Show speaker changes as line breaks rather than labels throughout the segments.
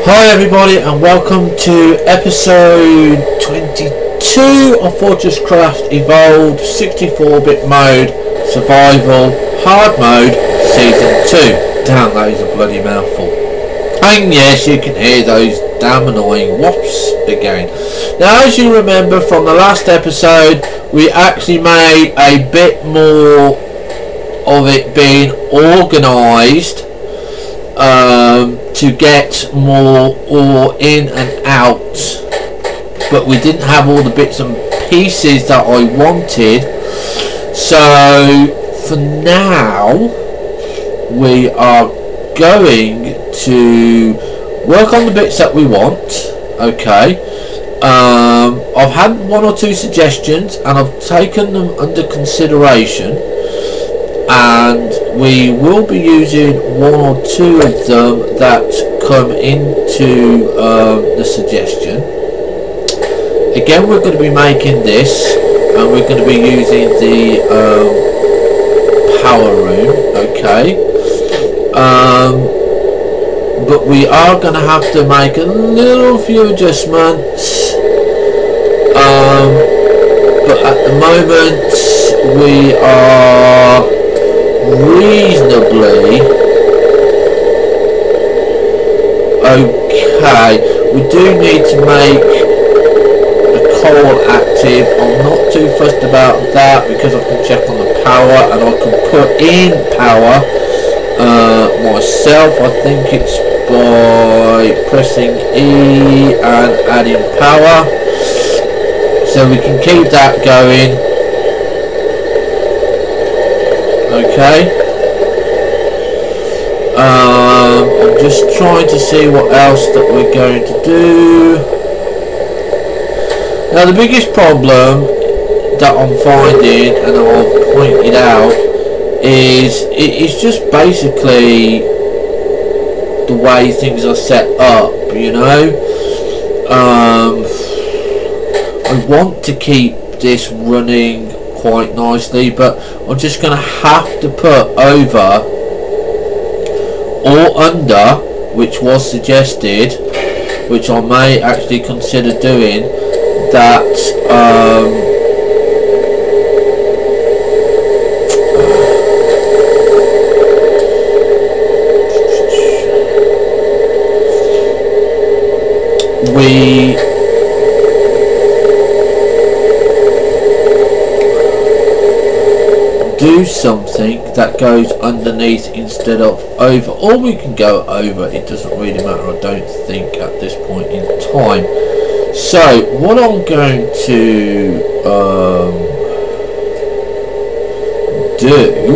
Hi everybody and welcome to episode 22 of FortressCraft Evolved 64-bit mode survival hard mode season 2. Damn, that is a bloody mouthful. And yes, you can hear those damn annoying whoops again. Now, as you remember from the last episode, we actually made a bit more of it being organised to get more ore in and out, but we didn't have all the bits and pieces that I wanted. So for now we are going to work on the bits that we want. Okay, I've had one or two suggestions and I've taken them under consideration, and we will be using one or two of them that come into the suggestion. Again, we're going to be making this and we're going to be using the power room. Okay, but we are going to have to make a little few adjustments, but at the moment we are reasonably okay. We do need to make the coal active. I'm not too fussed about that because I can check on the power and I can put in power myself. I think it's by pressing E and adding power, so we can keep that going. Okay, I'm just trying to see what else that we're going to do. Now, the biggest problem that I'm finding, and I've pointed out, is it's just basically the way things are set up, you know. I want to keep this running quite nicely, but I'm just going to have to put over or under, which was suggested, which I may actually consider doing, that we do something that goes underneath instead of over, or we can go over. It doesn't really matter, I don't think, at this point in time. So what I'm going to do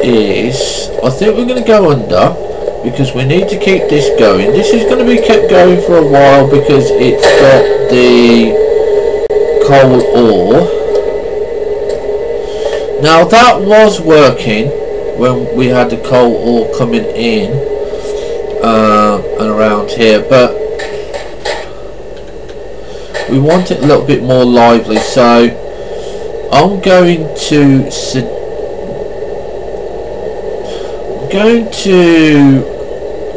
is, I think we're going to go under, because we need to keep this going. This is going to be kept going for a while because it's got the coal ore. Now, that was working when we had the coal ore coming in and around here, but we want it a little bit more lively, so I'm going to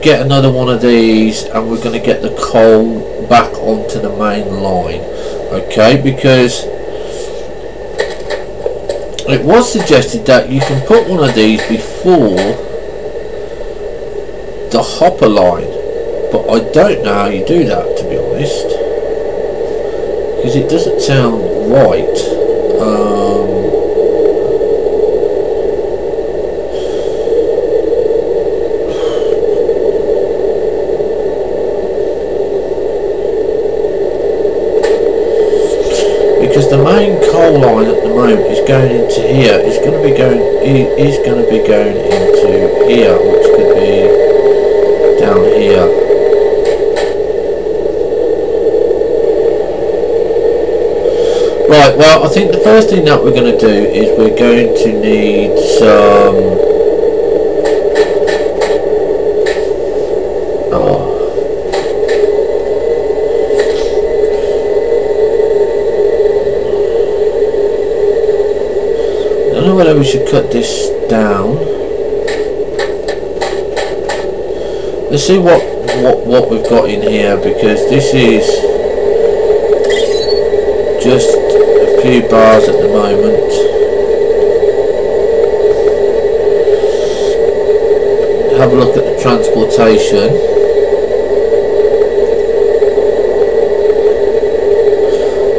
get another one of these, and we're going to get the coal back onto the main line. Okay, because it was suggested that you can put one of these before the hopper line, but I don't know how you do that, to be honest, because it doesn't sound right. Because the main coal line at the moment is going into here. It's going to be going. It is going to be going into here, which could be down here. Right. Well, I think the first thing that we're going to do is we're going to need some. don't know whether we should cut this down. Let's see what we've got in here, because this is just a few bars at the moment. Have a look at the transportation.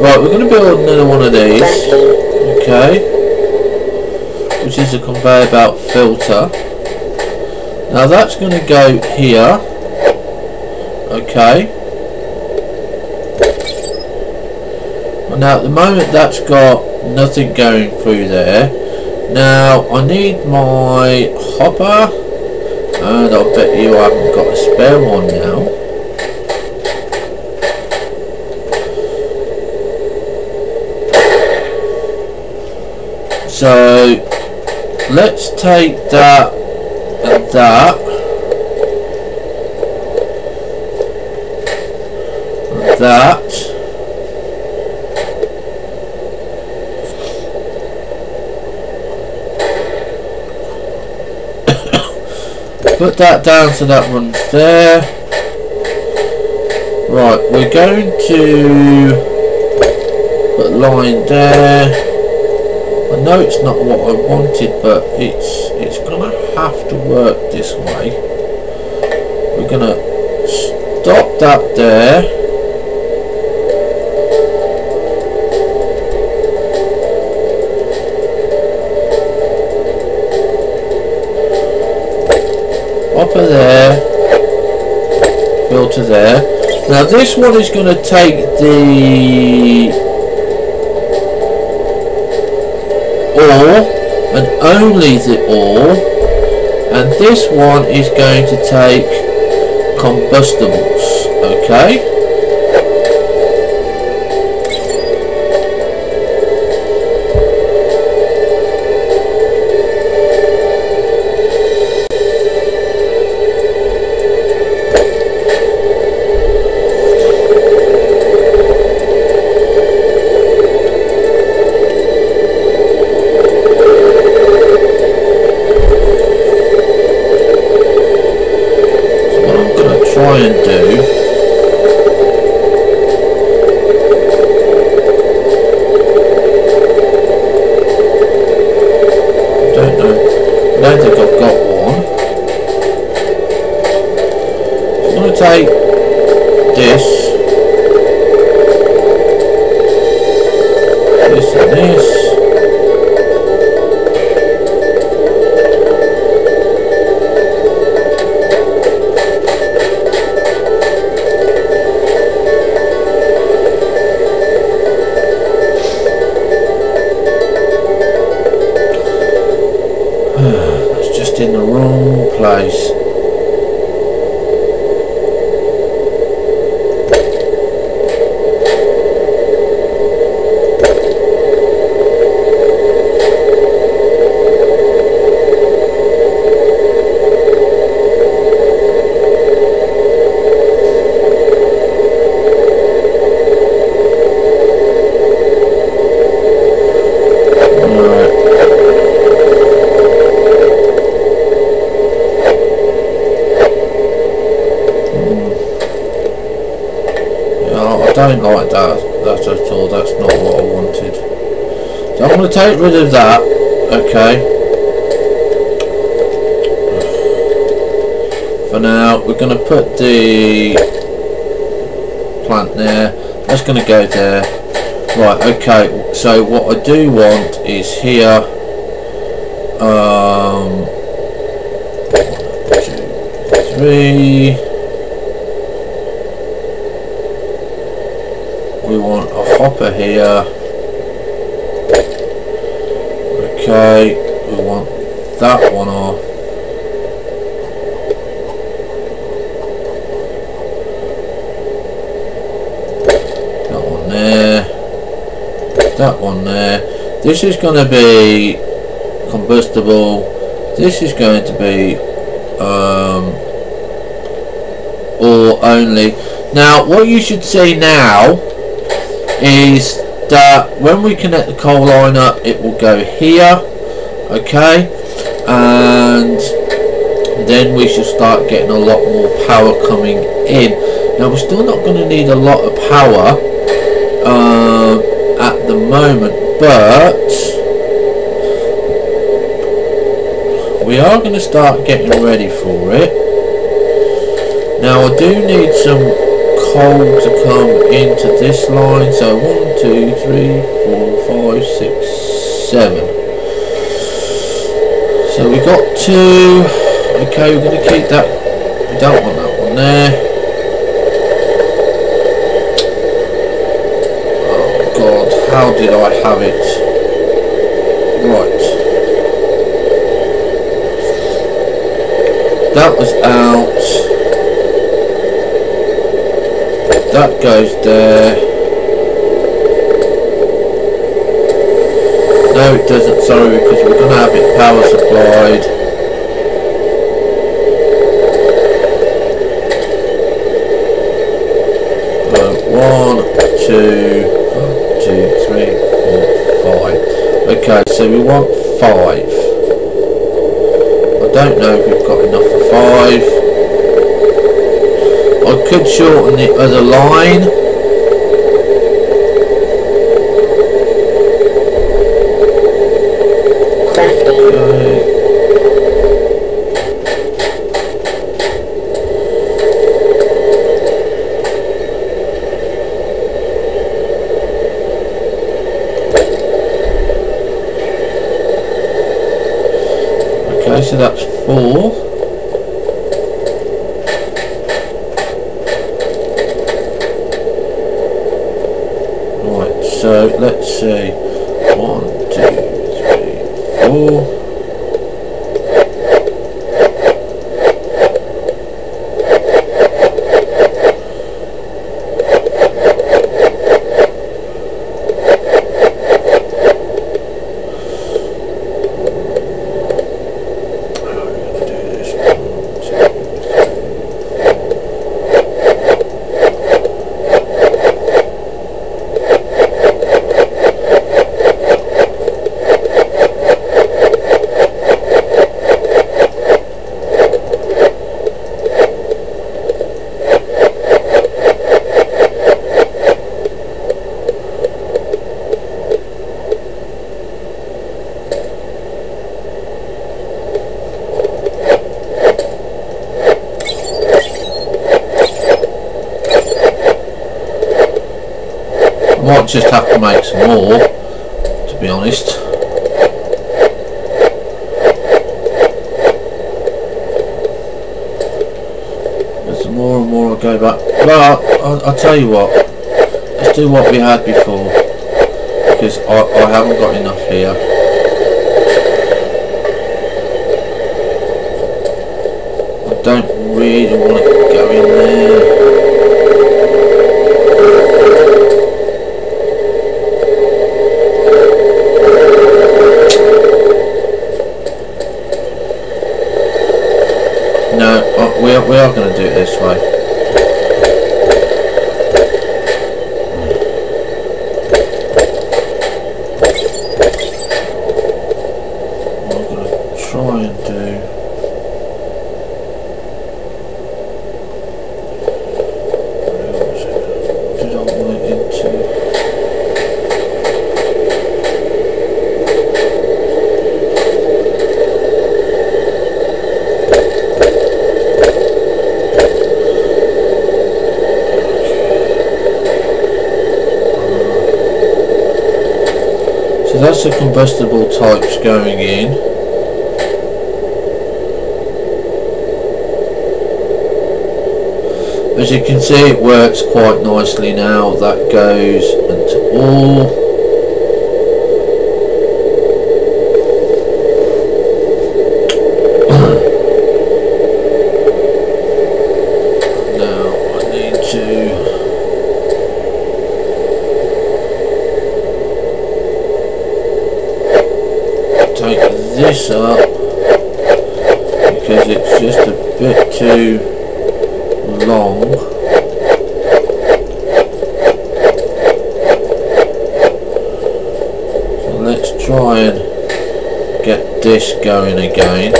Right, we're going to build another one of these. Okay. Which is a conveyor belt filter. Now that's going to go here. Okay. And now at the moment that's got nothing going through there. Now I need my hopper, and I bet you I haven't got a spare one now. So let's take that and that and that. Put that down so that runs there. Right, we're going to put a line there. I know it's not what I wanted, but it's gonna have to work this way. We're gonna stop that there. Hopper there, filter there. Now this one is going to take the ore and only the ore, and this one is going to take combustibles. Okay. Try and do I don't think I've got one. I'm going to take this and this. In the wrong place. I don't like that at all. That's not what I wanted. So I'm going to take rid of that. Okay. For now, we're going to put the plant there. That's going to go there. Right. Okay. So what I do want is here. 1, 2, 3. We want a hopper here. Okay, we want that one off. That one there. That one there. This is going to be combustible. This is going to be ore only. Now, what you should see now is that when we connect the coal line up, it will go here, Okay, and then we should start getting a lot more power coming in. Now we're still not going to need a lot of power at the moment, but we are going to start getting ready for it. Now I do need some coal to come into this line, so 1, 2, 3, 4, 5, 6, 7. So we got 2. Okay, we're going to keep that. We don't want that one there. Oh God, how did I have it? Right. That was out. That goes there. No, it doesn't, sorry, because we're going to have it power supplied. One, two, 3, 4, 5. Okay, so we want 5. I don't know if we've got enough for 5. I could shorten the other line. So that's 4. Right, so let's see. 1, 2, 3, 4. Might just have to make some more, to be honest. As the more and more I go back, well, I'll tell you what, let's do what we had before, because I haven't got enough here. I don't really want to go in there. We are going to do it this way. What I'm going to try and do. What did I want it into? So that's the combustible types going in. As you can see, it works quite nicely now. That goes into all. This up because it's just a bit too long. So let's try and get this going again.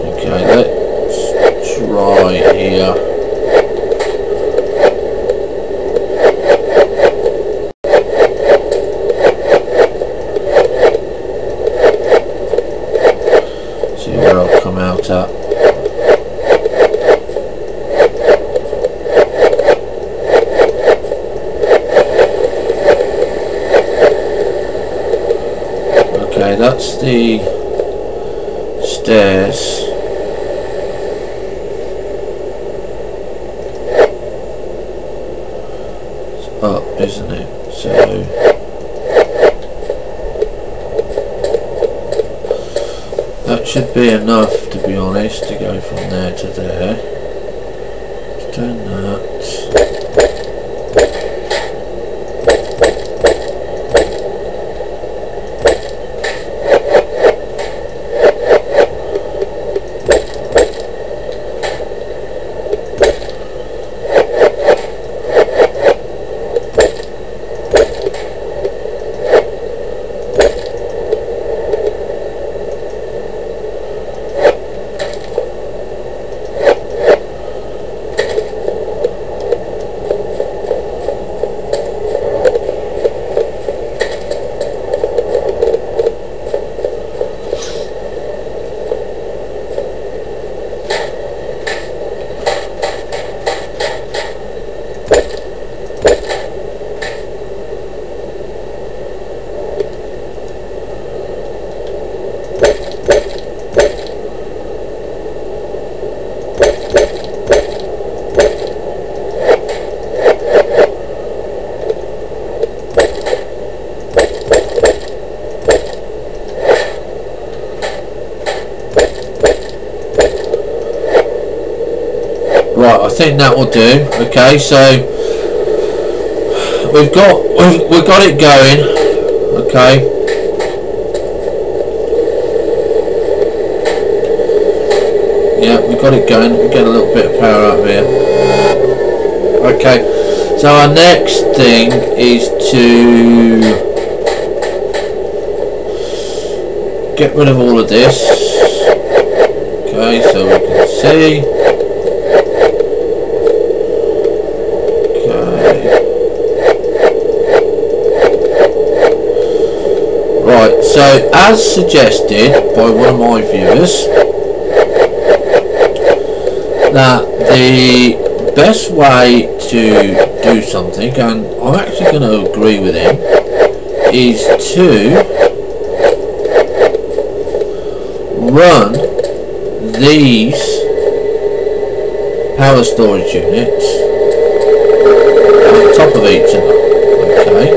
Okay, let's try here. See where I'll come out at. Okay, that's the stairs. It's up, isn't it? So that should be enough, to be honest, to go from there to there. Let's turn that. Right, I think that will do. Okay, so we've got it going. Okay. Yeah, we've got it going. We get a little bit of power out of here. Okay. So our next thing is to get rid of all of this. Okay, so we can see. Right, so as suggested by one of my viewers, that the best way to do something, and I'm actually going to agree with him, is to run these power storage units on top of each other. Okay.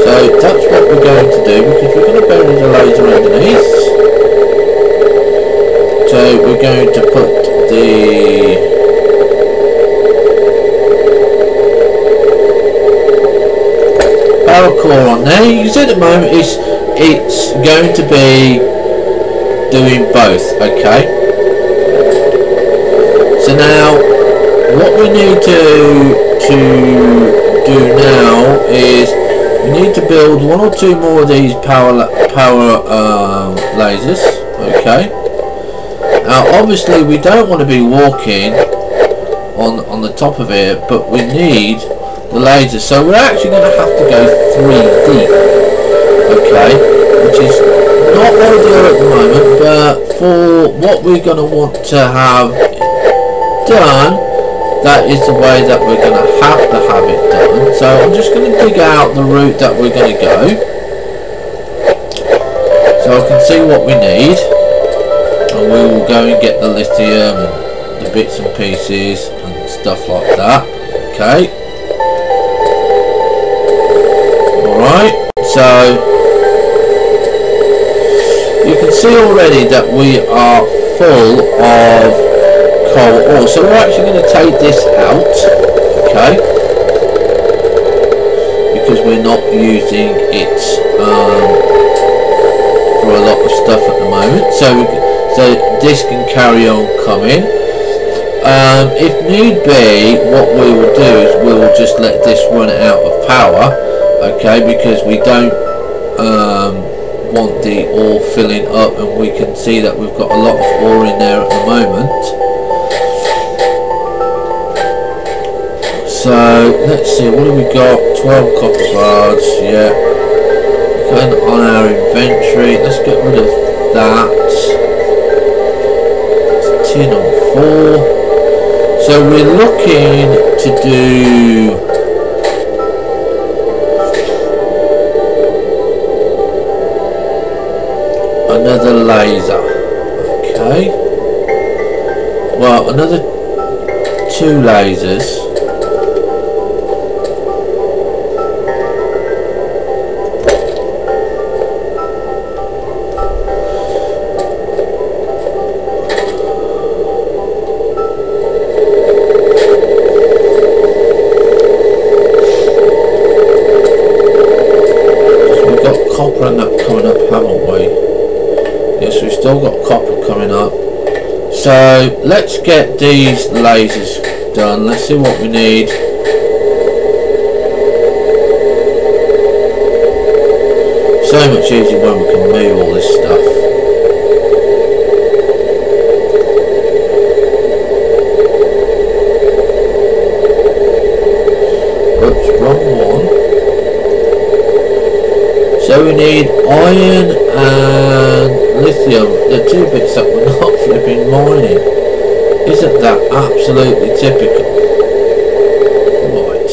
So that's what we're going to do, because we're going to bury the laser underneath. So we're going to put the power core on there. You can see at the moment it's going to be doing both. Okay. So now what we need to do now is we need to build one or two more of these power lasers. Okay. Now obviously we don't want to be walking on the top of it, but we need the lasers, so we're actually going to have to go 3 deep. Okay, which is not ideal at the moment, but for what we're going to want to have done, that is the way that we're going to have it done. So I'm just going to dig out the route that we're going to go, so I can see what we need, and we will go and get the lithium and the bits and pieces and stuff like that. Okay. Alright, so you can see already that we are full of coal ore, so we're actually going to take this out, okay, because we're not using it for a lot of stuff at the moment, so this can carry on coming. If need be, what we will do is we will just let this run out of power, okay, because we don't want the ore filling up, and we can see that we've got a lot of ore in there at the moment. So let's see, what have we got? 12 copper bars, yeah. Going on our inventory, let's get rid of that. It's tin on 4. So we're looking to do another laser. Okay. Well, another 2 lasers. We've got copper and that coming up, haven't we? Yes, we've still got copper coming up. So let's get these lasers done. Let's see what we need. So much easier when we can move all this stuff. Oops, wrong one. So we need iron and lithium, the 2 bits that we're not flipping mining. Isn't that absolutely typical? Right.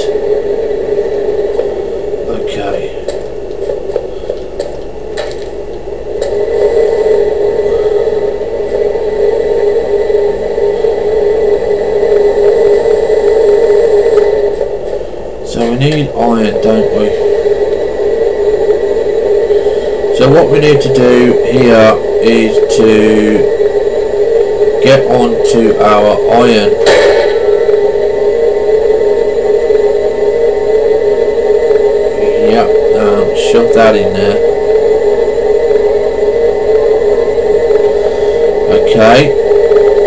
Okay. So we need iron, don't we? So what we need to do here is to get onto our iron. Yep, shove that in there. Okay,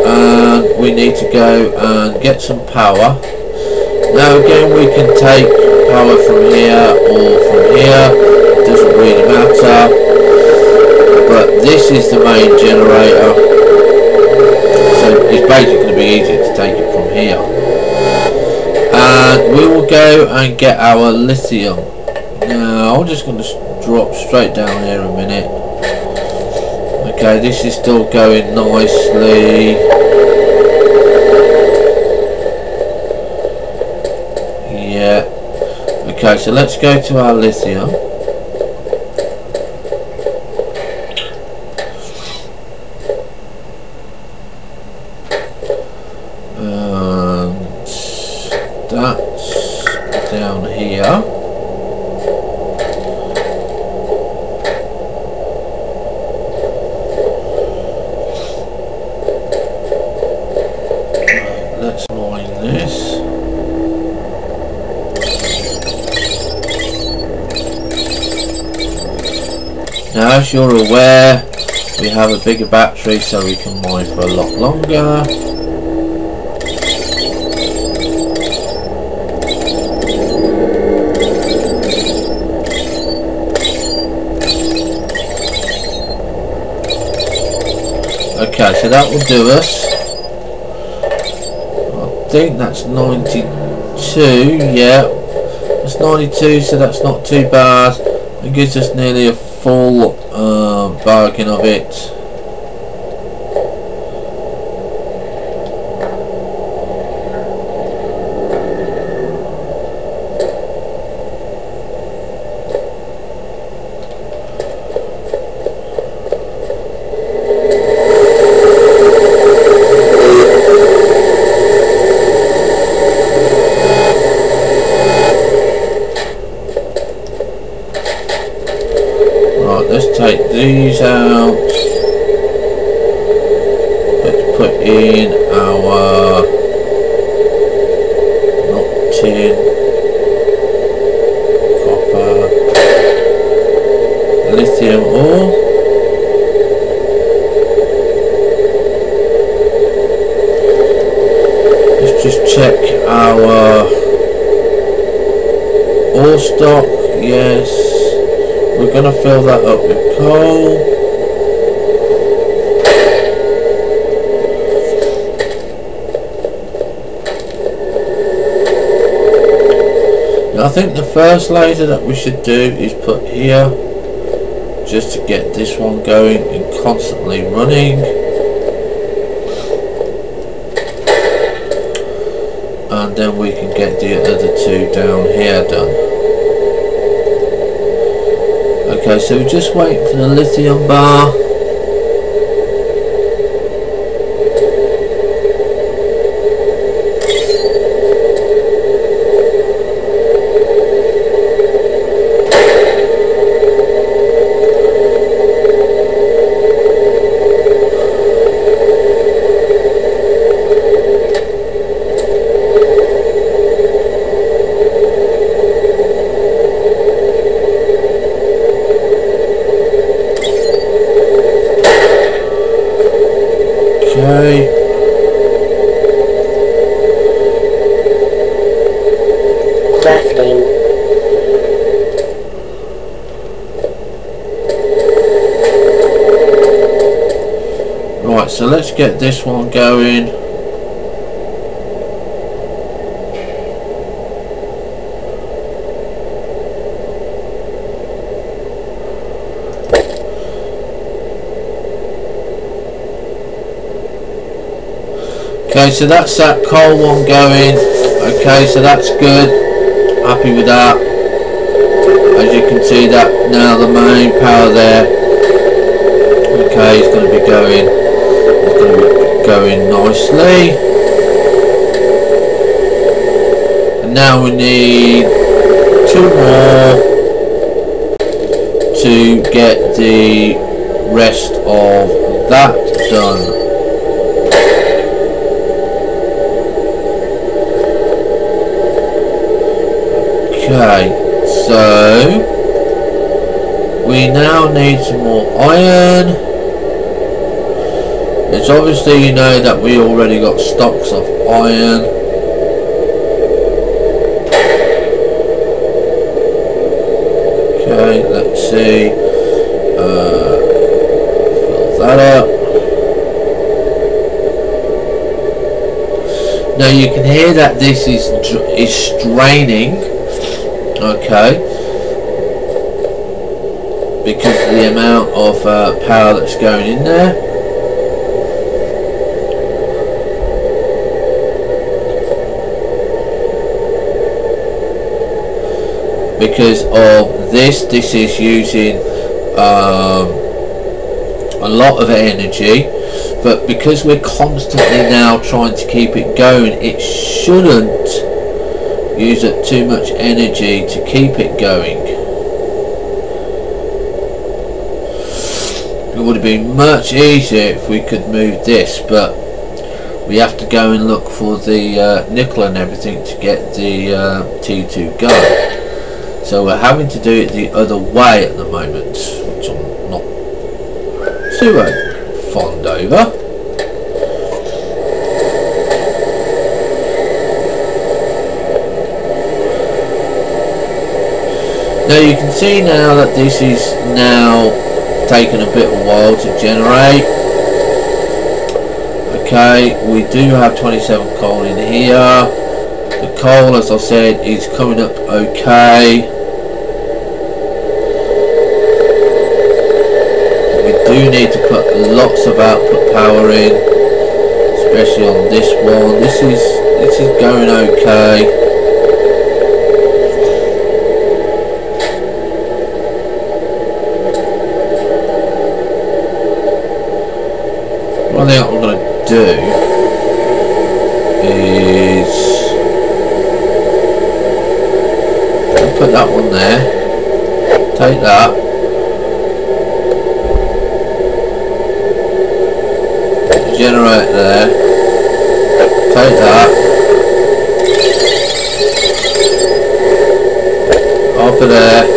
and we need to go and get some power. Now again, we can take power from here or from here. Doesn't really matter, but this is the main generator, so it's basically going to be easier to take it from here. And we will go and get our lithium. Now I'm just going to drop straight down here a minute. Okay, this is still going nicely. Yeah. Okay, so let's go to our lithium. That's down here. Let's mine this. Now, as you're aware, we have a bigger battery, so we can mine for a lot longer. Okay, so that will do us. I think that's 92. Yeah, that's 92, so that's not too bad. It gives us nearly a full bargain of it. Let's take these out. Let's put in our not tin, copper, lithium ore. Let's just check our ore stock. yes. We're going to fill that up with coal. Now I think the first laser that we should do is put here, just to get this one going and constantly running. And then we can get the other two down here done. Okay, so we're just waiting for the lithium bar. Right, so let's get this one going. Okay, so that's that coal one going. Okay, so that's good. Happy with that. As you can see, that now the main power there. Okay, it's going to be going. It's going to be going nicely. And now we need 2 more to get the rest of that done. Okay, so we now need some more iron. It's obviously, you know, that we already got stocks of iron. Okay, let's see. Fill that up. Now you can hear that this is straining. Okay, because of the amount of power that's going in there. Because of this is using a lot of energy, but because we're constantly now trying to keep it going, it shouldn't use up too much energy to keep it going. It would have been much easier if we could move this, but we have to go and look for the nickel and everything to get the T2 going. So we're having to do it the other way at the moment, which I'm not too fond over. Now you can see now that this is now taking a bit of a while to generate. Okay, we do have 27 coal in here. The coal, as I said, is coming up okay. We do need to put lots of output power in, especially on this one. This is going okay. One thing I'm going to do is put that one there, take that, generate there, take that, over there,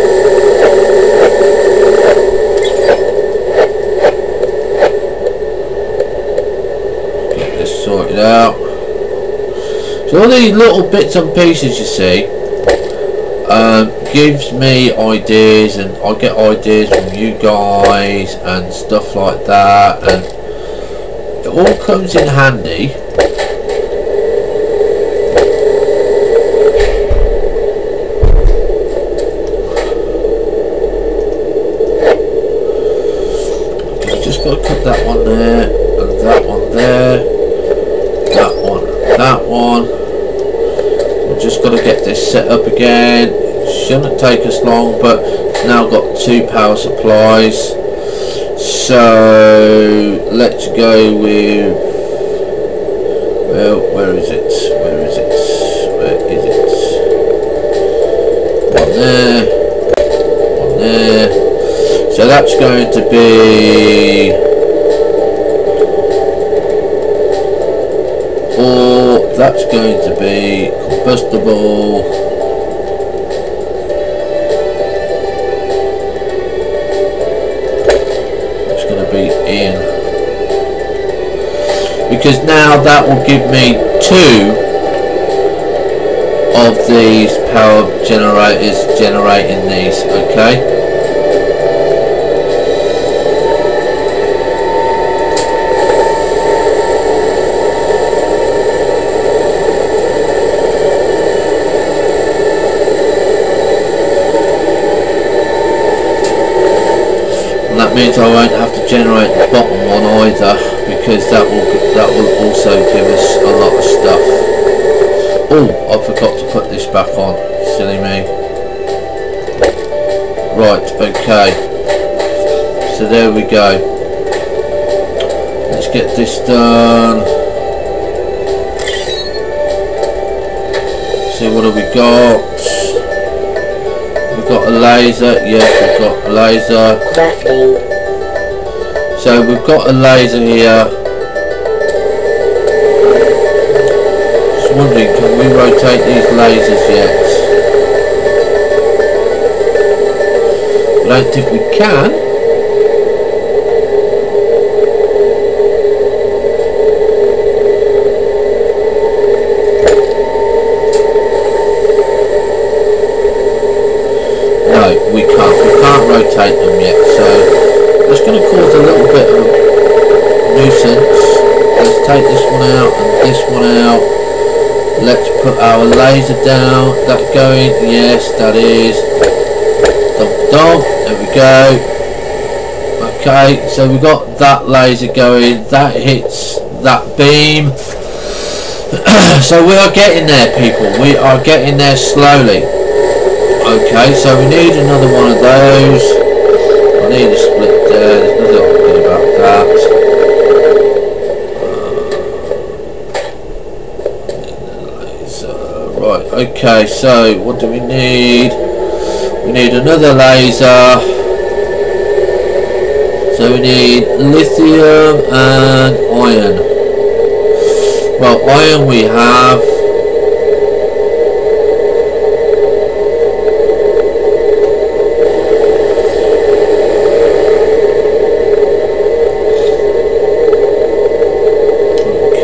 sorted out. So all these little bits and pieces you see gives me ideas, and I get ideas from you guys and stuff like that, and it all comes in handy. Okay, just got to cut that one there, and that one there, that one, that one. We've just got to get this set up again. It shouldn't take us long, but it's now got 2 power supplies. So let's go with, well, where is it? Where is it? Where is it? One there, one there. So that's going to be, or that's going to be combustible. It's going to be in, because now that will give me 2 of these power generators generating these. Okay. That means I won't have to generate the bottom one either, because that will also give us a lot of stuff. Oh, I forgot to put this back on. Silly me. Right, okay. So there we go. Let's get this done. See, what have we got? We've got a laser. Yes, we've got a laser. So we've got a laser here. Just wondering, can we rotate these lasers yet? I don't think we can. No, we can't rotate them yet, so it's going to cause a little bit of a nuisance. Let's take this one out and this one out. Let's put our laser down. That going? Yes, that is. Dom, there we go. Okay, so we got that laser going. That hits that beam. So we are getting there, people. We are getting there slowly. Okay, so we need another one of those. I need a split there. There's nothing I can do about that. Right, okay, so what do we need? We need another laser. So we need lithium and iron. Well, iron we have.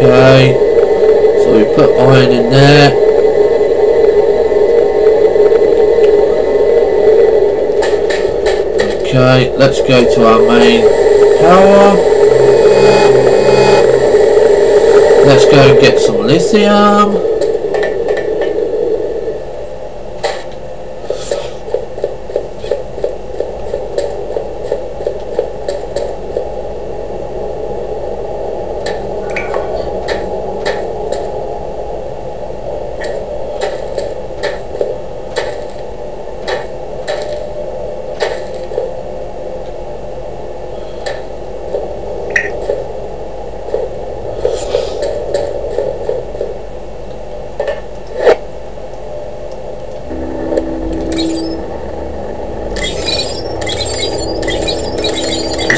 Okay, so we put iron in there. Okay, let's go to our main power. Let's go and get some lithium.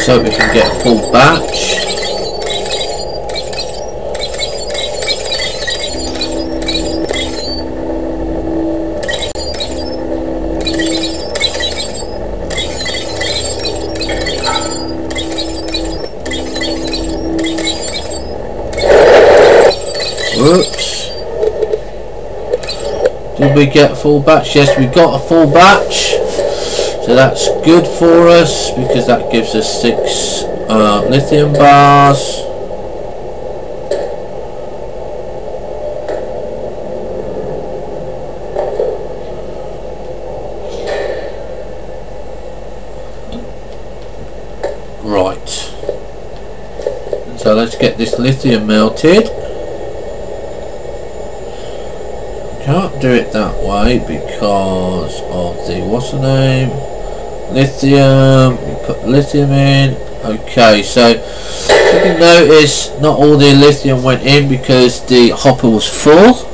So we can get a full batch. Whoops. Did will we get a full batch? Yes, we got a full batch, so that's good for us because that gives us 6 lithium bars. Right, so let's get this lithium melted. Can't do it that way because of the, what's the name, lithium. We put lithium in. Okay, so you can notice not all the lithium went in because the hopper was full.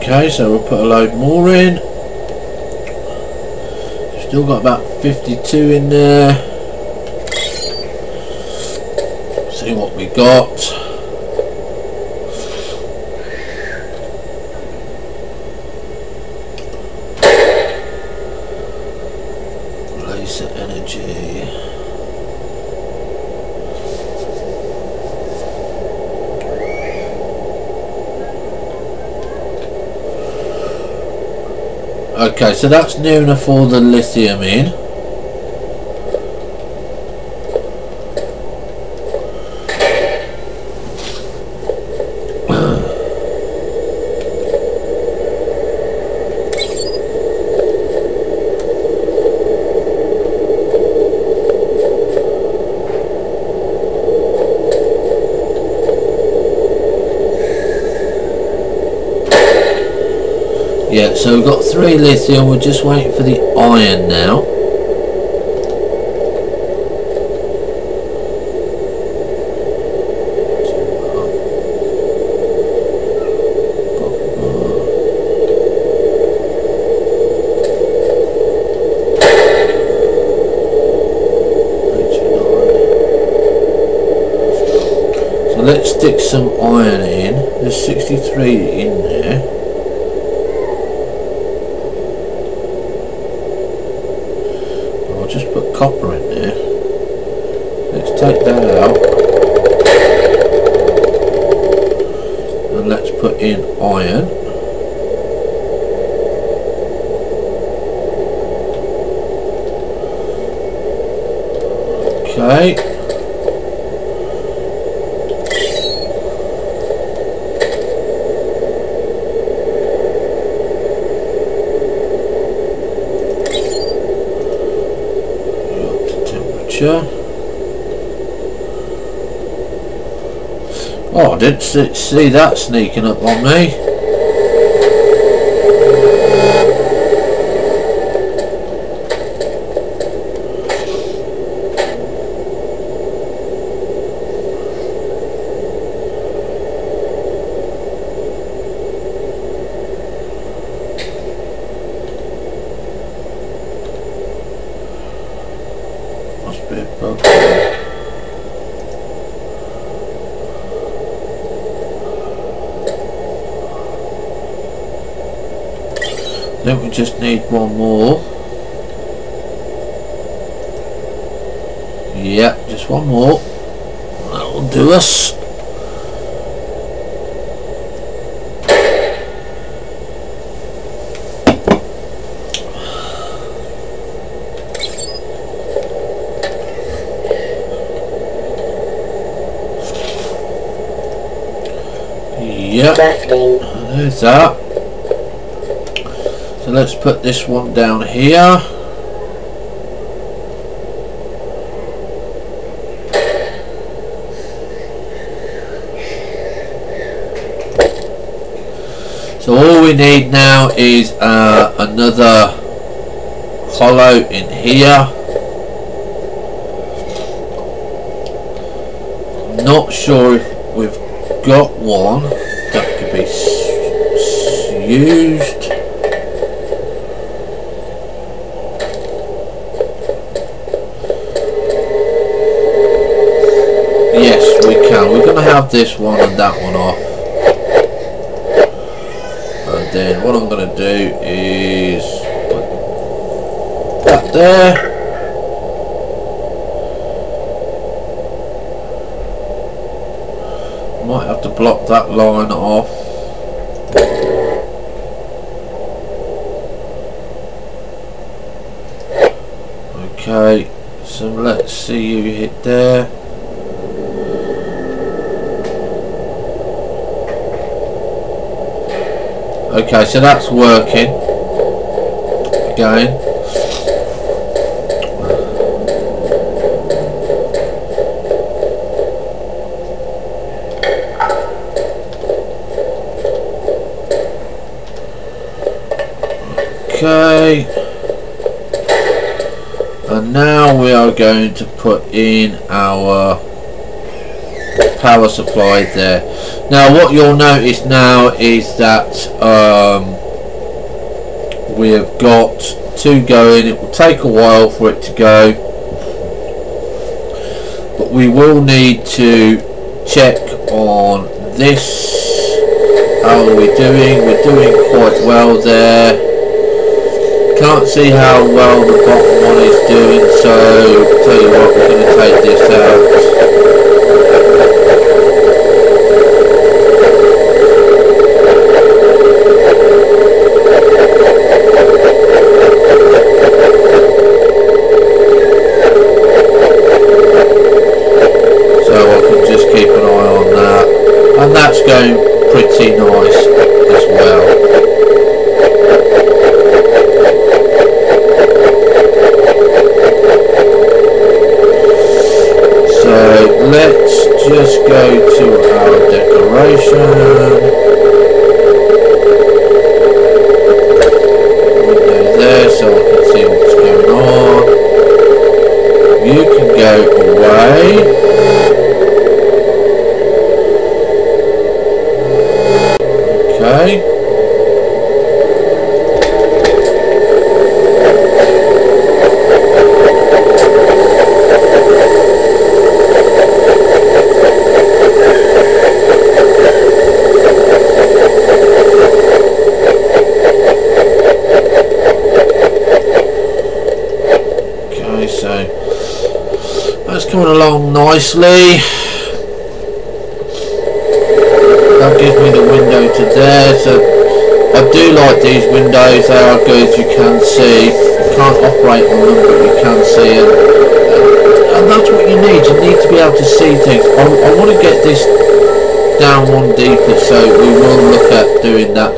Okay, so we'll put a load more in. Still got about 52 in there. See what we got. Laser energy. Okay, so that's near enough for the lithium in. Yeah, so we've got 3 lithium, we're just waiting for the iron now. So let's stick some iron in. There's 63 in there. Just put copper in there. Let's take that out and let's put in iron. Okay. Oh, I didn't see that sneaking up on me. Must be a bug. Then we just need one more. Yeah, just one more. That will do us. Yep, there's that. So let's put this one down here. So all we need now is another hollow in here. I'm not sure if we've got one that could be used. Yes, we can. We're going to have this one and that one off. And then what I'm going to do is put that there. Might have to block that line off. Okay, so let's see you hit there. Okay, so that's working again. Okay, and now we are going to put in our power supply there. Now what you'll notice now is that we have got two going. It will take a while for it to go, but we will need to check on this. How are we doing? We're doing quite well there. Can't see how well the bottom one is doing, so I'll tell you what, we're going to take this out. So I can just keep an eye on that, and that's going pretty nice as well. Let's just go to our decoration window there so I can see what's going on. You can go away. Okay. Coming along nicely. That gives me the window to there, so I do like these windows. They are good, you can see. You can't operate on them, but you can see, and that's what you need. You need to be able to see things. I want to get this down one deeper, so we will look at doing that.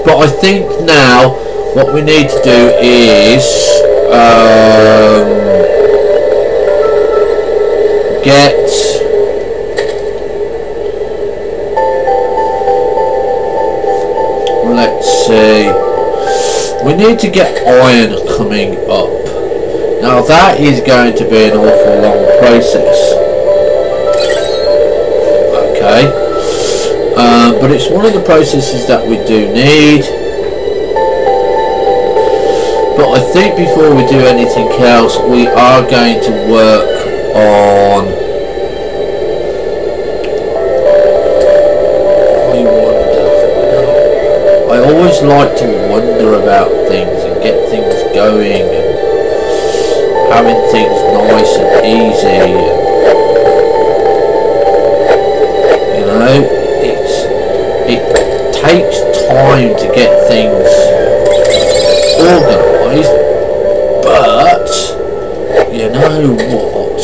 But I think now what we need to do is let's see, we need to get iron coming up. Now that is going to be an awful long process. Okay, but it's one of the processes that we do need. But I think before we do anything else, we are going to work on, I always like to wonder about things and get things going and having things nice and easy, and, you know, it takes time to get things organised, but you know what,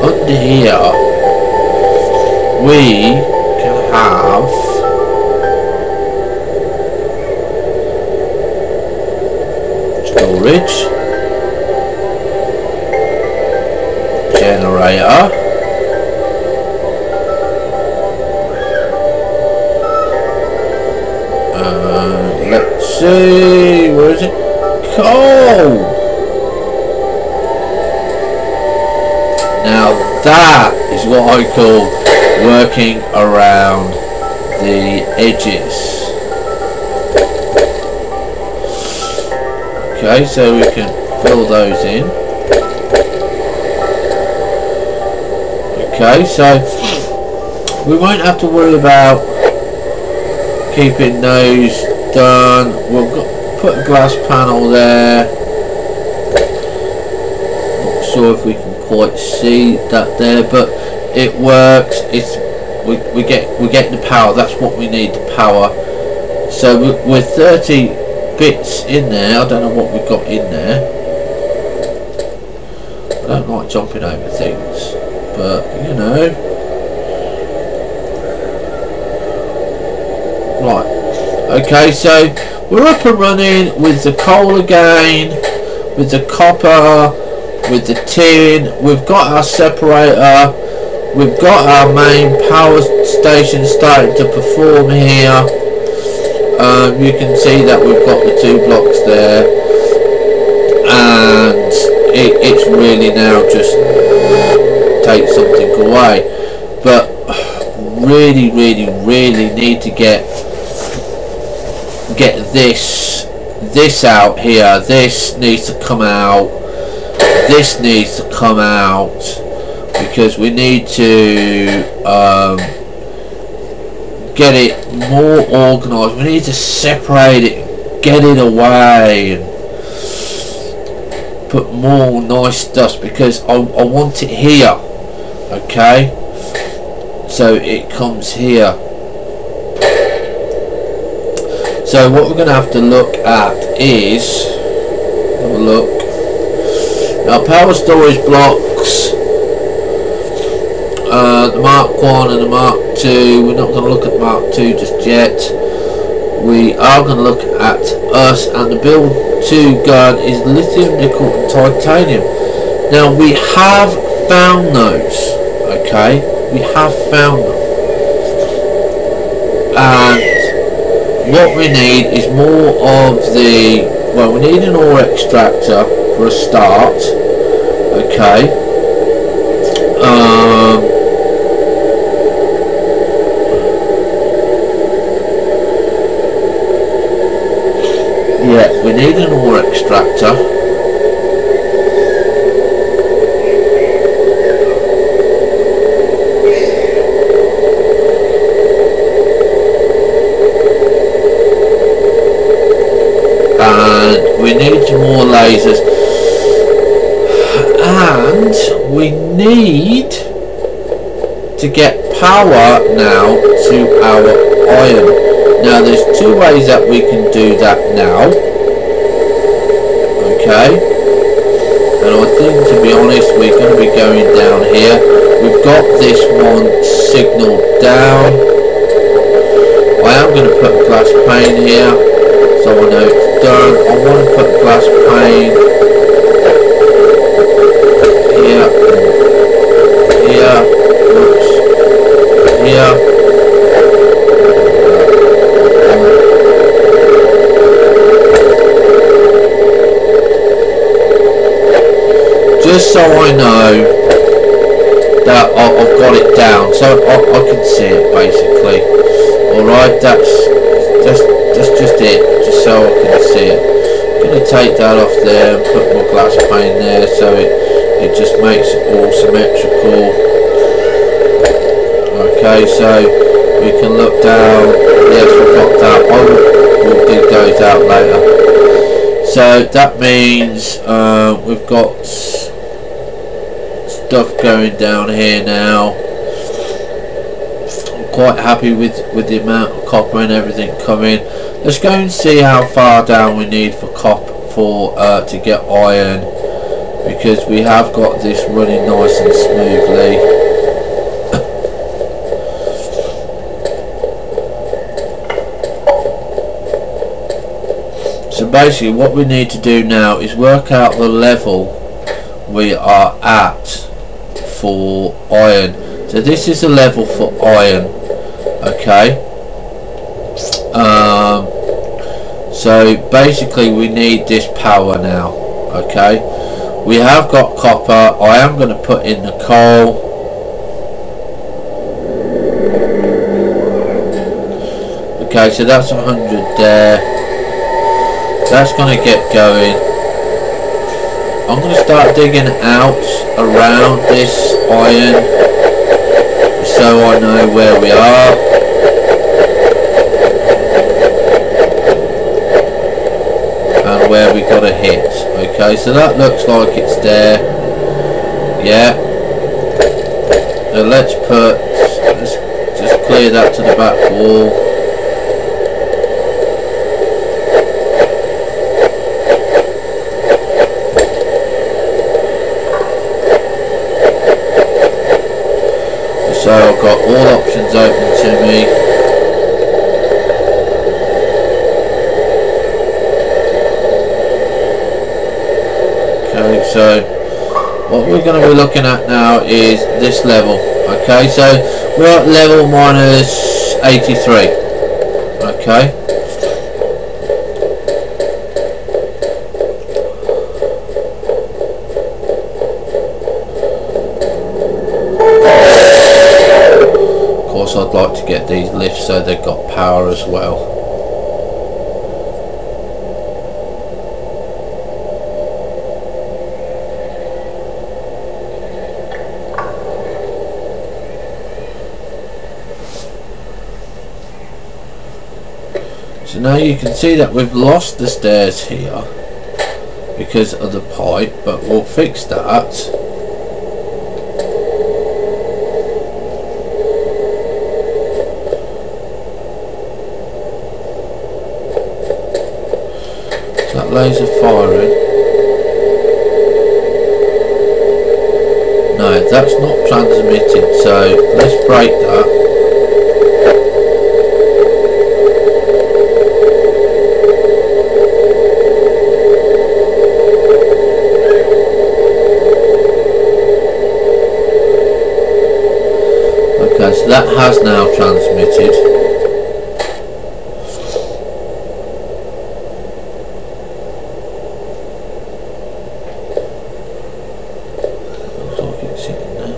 under here we can have storage, generator, let's see, where is it? Coal. Now that is what I call working around the edges. Okay, so we can fill those in. Okay, so we won't have to worry about keeping those done. We'll put a glass panel there. Not sure if we can quite see that there, but it works. It's we get the power. That's what we need, the power. So with 30 bits in there, I don't know what we've got in there. I don't like jumping over things, but you know. Right, okay, so we're up and running with the coal again, with the copper, with the tin. We've got our separator, we've got our main power station starting to perform here. You can see that we've got the 2 blocks there, and it's really now just take something away. But really need to get this out here. This needs to come out. This needs to come out, because we need to get it more organised. We need to separate it, get it away, and put more nice stuff, because I want it here. Okay, so it comes here. So what we're going to have to look at is, have a look, our power storage blocks, the Mark 1 and the Mark 2. We're not going to look at Mark 2 just yet. We are going to look at us, and the build 2 gun is lithium, nickel and titanium. Now we have found those, okay, we have found them, and what we need is more of the, well, we need an ore extractor for a start, okay. Yeah, we need an ore extractor. We need some more lasers, and we need to get power now to our iron. Now there's 2 ways that we can do that now, okay, and I think, to be honest, we're going to be going down here. We've got this one signal down. I am going to put a glass pane here, so I know it's done. I want to put a glass pane here, here, oops, here, just so I know that I've got it down, so I can see it basically. Alright, that's just it, just so I can see it. I'm going to take that off there and put my glass pane there, so it just makes it all symmetrical. Okay, so we can look down. Yes, we've got that. We'll dig those out later. So that means we've got stuff going down here now. I'm quite happy with the amount of copper and everything coming. Let's go and see how far down we need for copper to get iron, because we have got this running nice and smoothly. So basically what we need to do now is work out the level we are at for iron. So this is the level for iron, okay. So basically we need this power now, okay. We have got copper. I am going to put in the coal. Okay, so that's 100 there. That's going to get going. I'm going to start digging out around this iron, so I know where we are. and where we got to hit. Okay, so that looks like it's there. Yeah. So let's just clear that to the back wall. So I've got all options open to me. So what we're going to be looking at now is this level. Okay, so we're at level minus 83. Okay, of course I'd like to get these lifts so they've got power as well. So now you can see that we've lost the stairs here because of the pipe, but we'll fix that. Is that laser firing? No, that's not transmitted, so let's break that. So that has now transmitted. Looks like it's sitting there.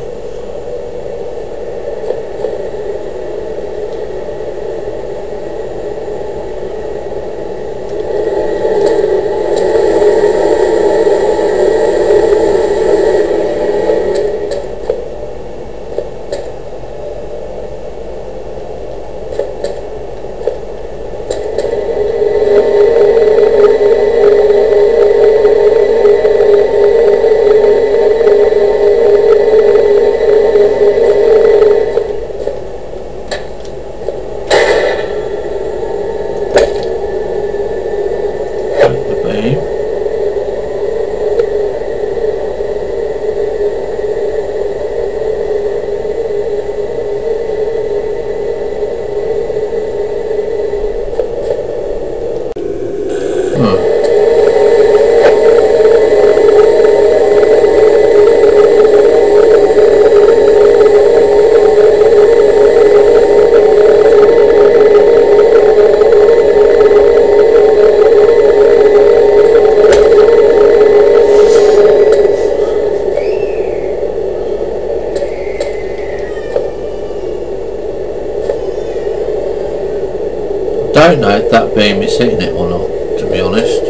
I don't know if that beam is hitting it or not, to be honest.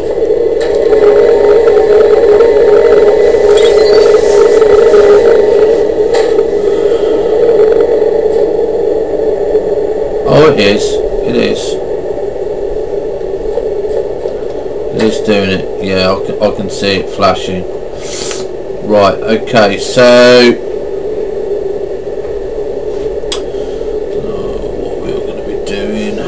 Oh, it is. It is. It is doing it. Yeah, I can see it flashing. Right, okay, so what we're going to be doing.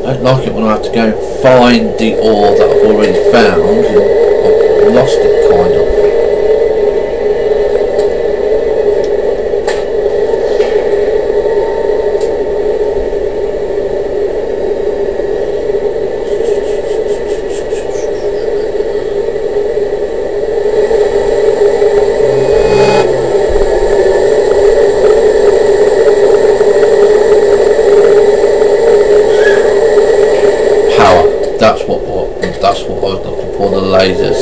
I don't like it when I have to go and find the ore that I've already found, and I've lost it kind of. That's what I was looking for, the lasers.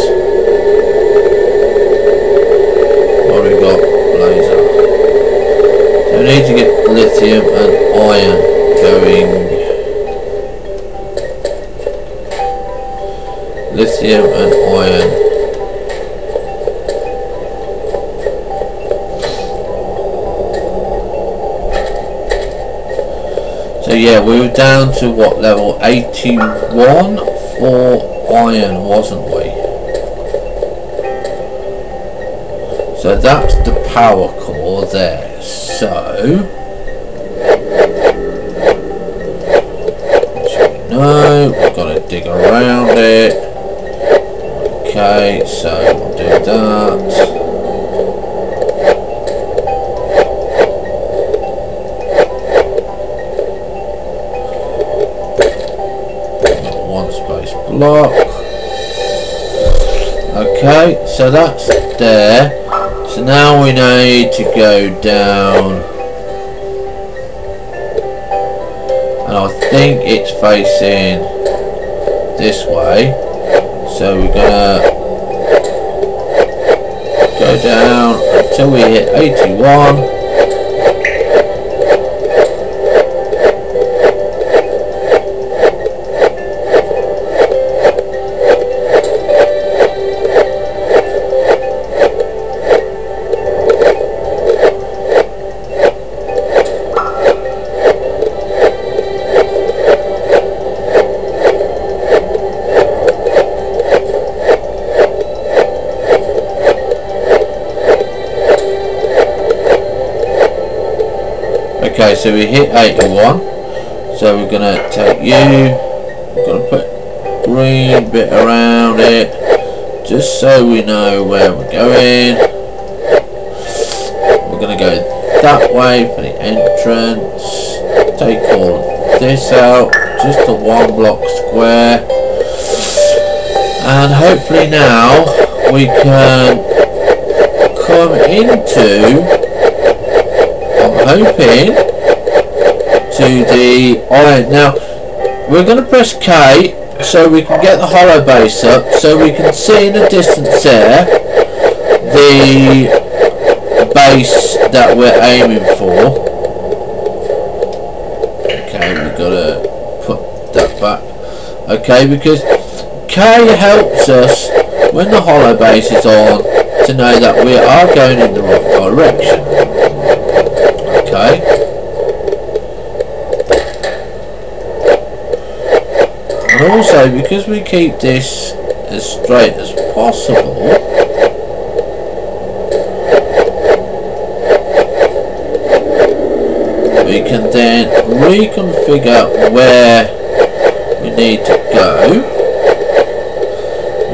What have we got? Laser. So we need to get lithium and iron going. Lithium and iron. So yeah, we were down to what, level 81 for iron, wasn't we? So that's the power core there. So no, we've got to dig around it. Okay, so we'll do that. Block. Okay, so that's there. So now we need to go down, and I think it's facing this way. So we're gonna go down until we hit 81. Okay, so we hit 81, so we're going to take you, we're going to put green bit around it, just so we know where we're going. We're going to go that way for the entrance, take all this out, just a 1 block square, and hopefully now we can come into, I'm hoping, to the iron. Now we're going to press K so we can get the hollow base up, so we can see in the distance there the base that we're aiming for. Okay, we've got to put that back. Okay, because K helps us when the hollow base is on to know that we are going in the right direction. Okay. And also, because we keep this as straight as possible, we can then reconfigure where we need to go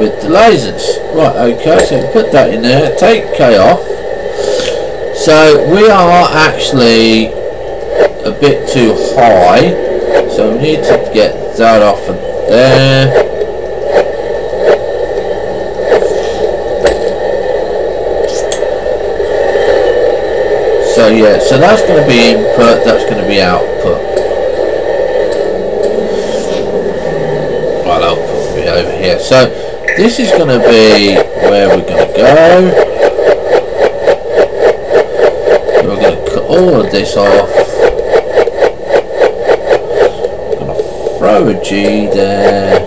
with the lasers. Right, okay, so we put that in there, take K off. So we are actually a bit too high, so we need to get that off of there. So yeah, so that's going to be input, that's going to be output. Right, output will be over here. So this is going to be where we're going to go. We're going to cut all of this off. Throw a G there.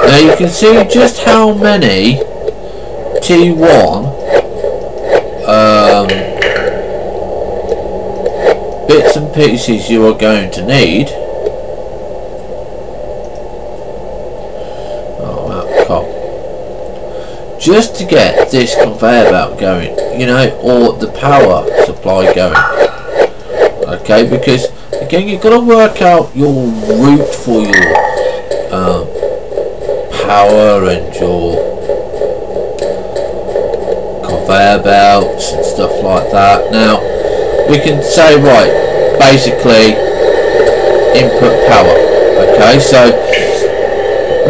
Now you can see just how many T1 bits and pieces you are going to need. Oh, that coal. Just to get this conveyor belt going, you know, or the power supply going. Okay, because again you've got to work out your route for your power and your conveyor belts and stuff like that. Now we can say, right, basically input power. Okay, so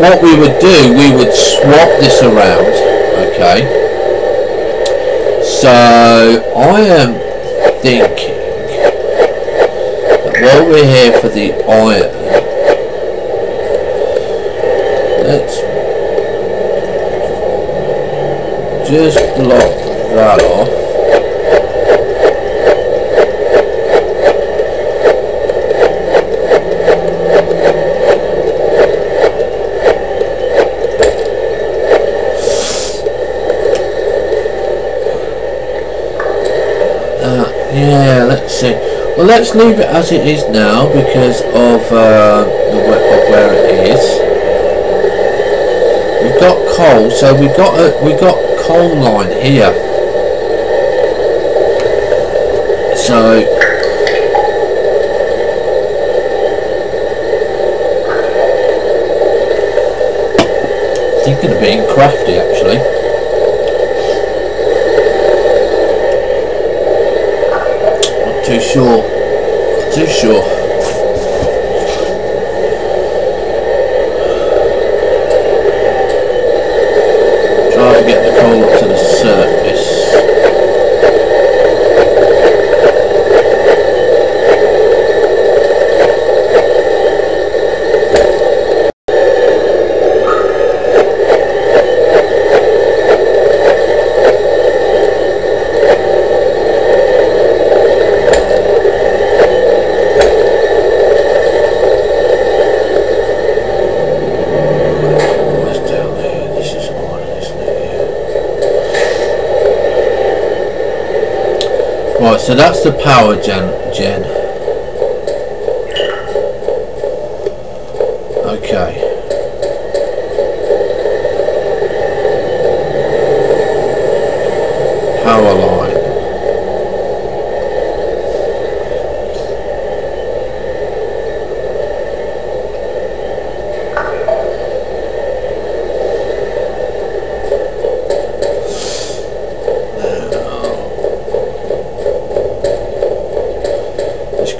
what we would do, we would swap this around. Okay, so I am thinking that while we're here for the iron, let's just block that off. Yeah, let's see. Well, let's leave it as it is now because of where it is. We've got coal, so we got coal line here. So thinking of being crafty actually. Too sure. Try to get the coal up to the surface. Right, so that's the power gen. Okay. Power line.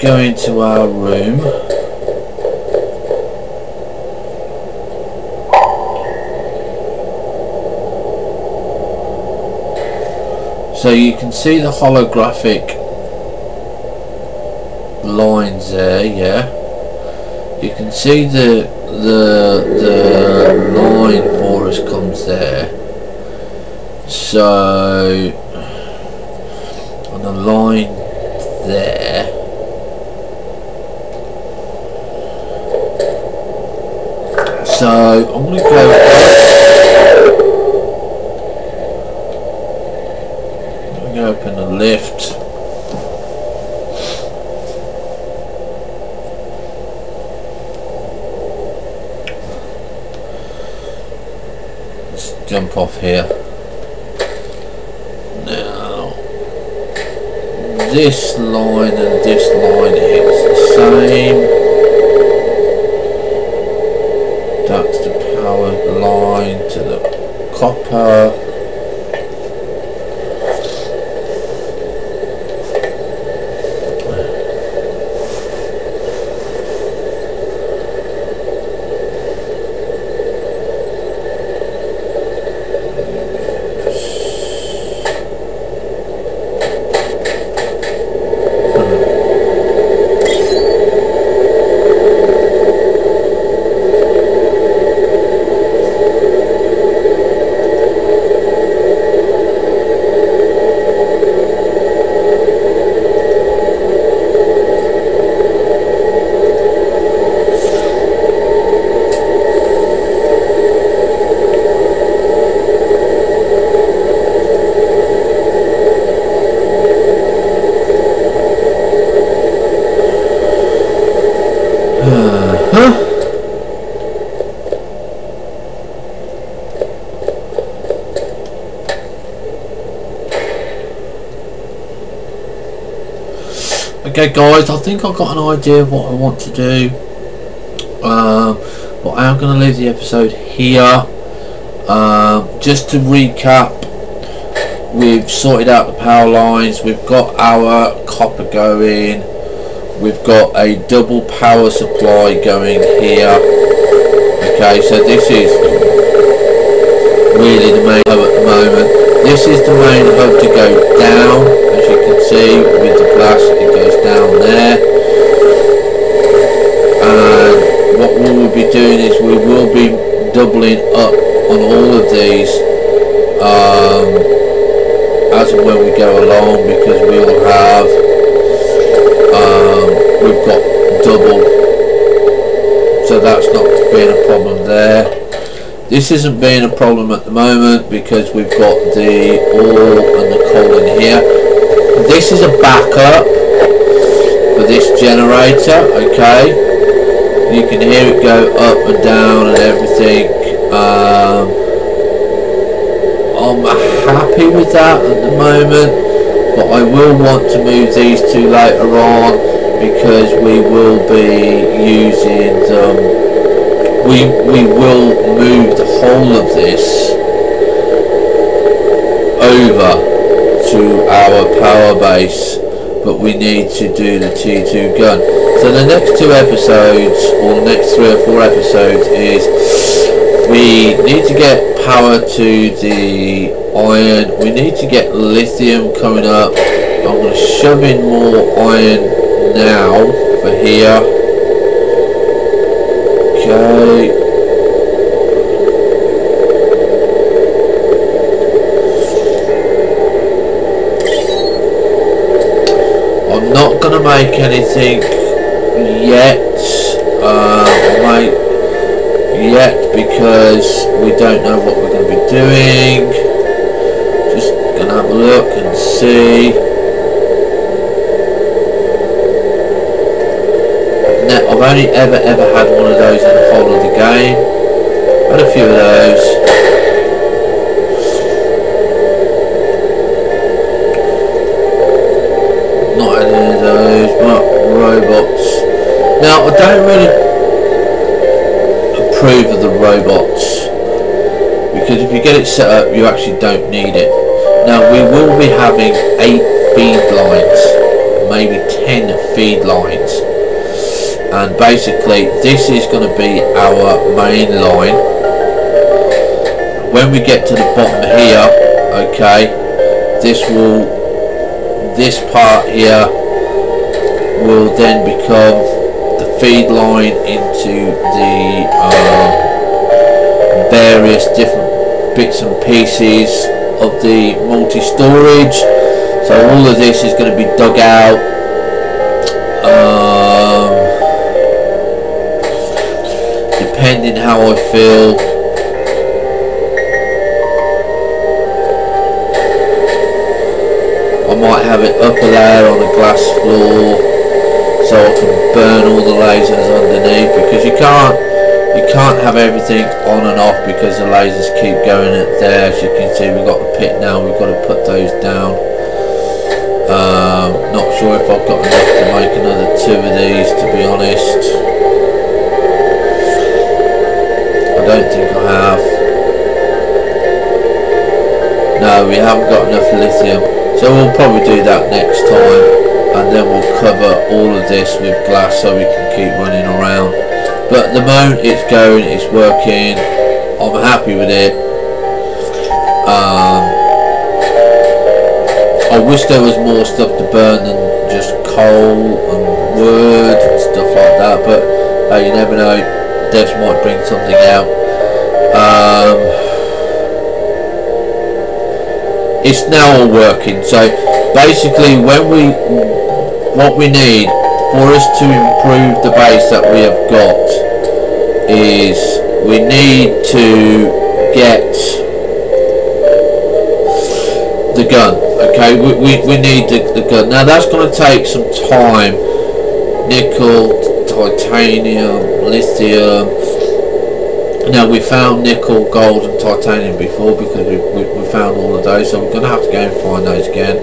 Go into our room. So you can see the holographic lines there, yeah. You can see the line for us comes there. So on the line there. So I'm going to go. I'm going to open the lift. Let's jump off here. Now, this line and this line hits the same. That's the power line to the copper. Okay guys, I think I've got an idea of what I want to do, but I am going to leave the episode here. Just to recap, we've sorted out the power lines, we've got our copper going, we've got a double power supply going here. Okay, so this is really the main hub at the moment. This is the main hub to go down, as you can see with the glass, it goes down there. And what we will be doing is we will be doubling up on all of these as and when we go along, because we will have we've got double, so that's not being a problem there. This isn't being a problem at the moment because we've got the ore and the coal in here. This is a backup for this generator. Okay, you can hear it go up and down and everything. I'm happy with that at the moment, but I will want to move these two later on, because we will be using them. We will move the whole of this over to our power base, but we need to do the T2 gun. So the next 2 episodes, or the next 3 or 4 episodes, is we need to get power to the iron. We need to get lithium coming up. I'm going to shove in more iron now for here. Okay. I'm not going to make anything yet. Because we don't know what we're going to be doing. Just going to have a look and see. Now, I've only ever had one of those in the whole of the game. Had a few of those. Not had any of those, but robots. Now, I don't really approve of the robots, because if you get it set up, you actually don't need it. Now, we will be having 8 feed lines, maybe 10 feed lines, and basically this is going to be our main line. When we get to the bottom here, okay, this part here will then become the feed line into the various different bits and pieces of the multi-storage. So all of this is going to be dug out. Depending how I feel, I might have it up a layer on a glass floor, so I can burn all the lasers underneath, because you can't have everything on and off, because the lasers keep going at there. As you can see, we've got the pit now, we've got to put those down. Not sure if I've got enough to make another 2 of these, to be honest. I don't think I have. No, we haven't got enough lithium, so we'll probably do that next time, and then we'll cover all of this with glass so we can keep running around. But at the moment it's going, it's working, I'm happy with it. I wish there was more stuff to burn than just coal and wood and stuff like that, but you never know, devs might bring something out. It's now all working, so basically what we need for us to improve the base that we have got is we need to get the gun. Okay, we need the gun. Now that's going to take some time. Nickel, titanium, lithium. Now we found nickel, gold and titanium before, because we found all of those, so we're going to have to go and find those again.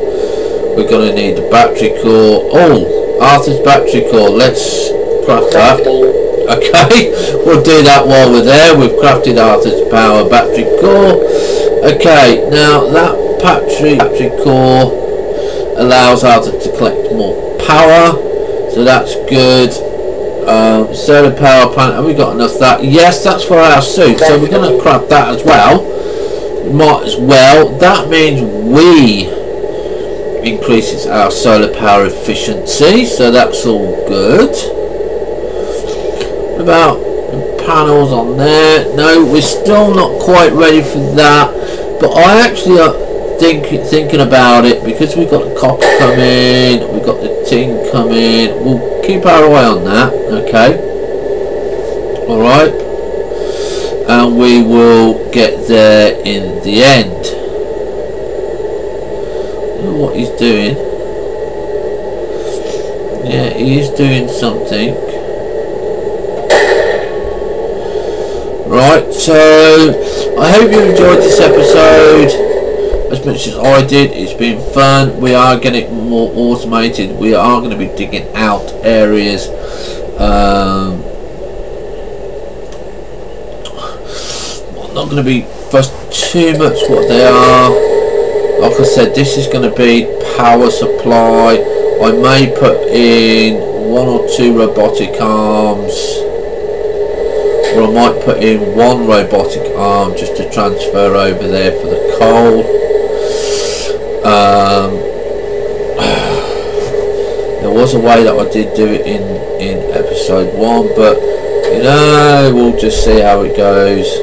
We're going to need the battery core. Oh, Arthur's battery core. Let's craft that. Okay, we'll do that while we're there. We've crafted Arthur's power battery core. Okay, now that battery core allows Arthur to collect more power. so that's good. Solar power plant, have we got enough of that? Yes, that's for our suit, so we're going to craft that as well. We might as well. That means we increases our solar power efficiency, so that's all good. What about the panels on there? No, we're still not quite ready for that, but I actually thinking about it, because we've got the copper coming, we've got the tin coming. We'll keep our eye on that, okay? Alright, and we will get there in the end. I don't know what he's doing. Yeah, he is doing something. Right, so I hope you enjoyed this episode as much as I did. It's been fun. We are getting more automated. We are going to be digging out areas. I'm not going to be fussed too much what they are. Like I said, this is going to be power supply. I may put in 1 or 2 robotic arms, or I might put in 1 robotic arm just to transfer over there for the coal. There was a way that I did do it in episode 1, but you know, we'll just see how it goes.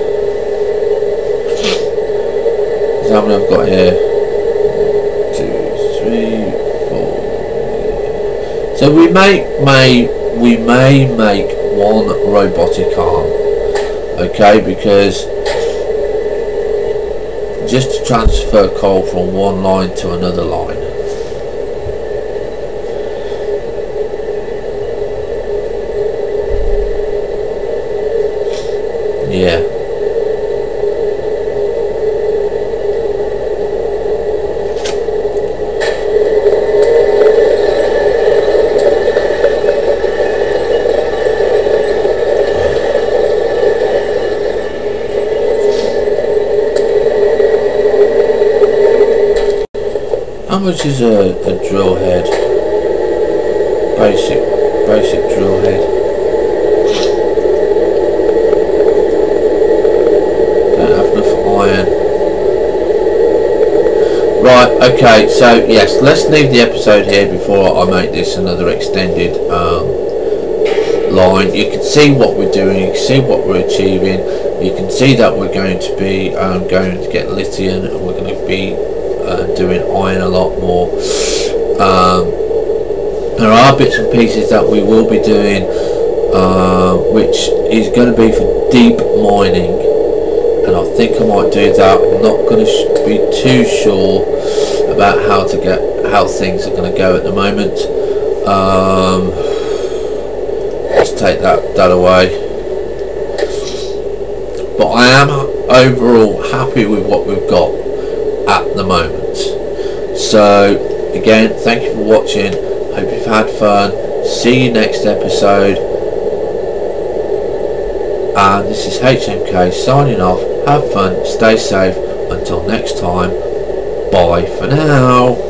How many I've got here? 2, 3, 4. So we may make 1 robotic arm, okay, because just to transfer coal from one line to another line. Yeah. How much is a drill head? Basic drill head. Don't have enough iron. Right, okay, so yes, let's leave the episode here before I make this another extended line. You can see what we're doing, you can see what we're achieving, you can see that we're going to be going to get lithium, and we're going to be doing iron a lot more. There are bits and pieces that we will be doing, which is going to be for deep mining, and I think I might do that. I'm not going to be too sure about how things are going to go at the moment. Let's take that away. But I am overall happy with what we've got at the moment. So again, thank you for watching. Hope you've had fun. See you next episode. And this is HMK signing off. Have fun, stay safe. Until next time, bye for now.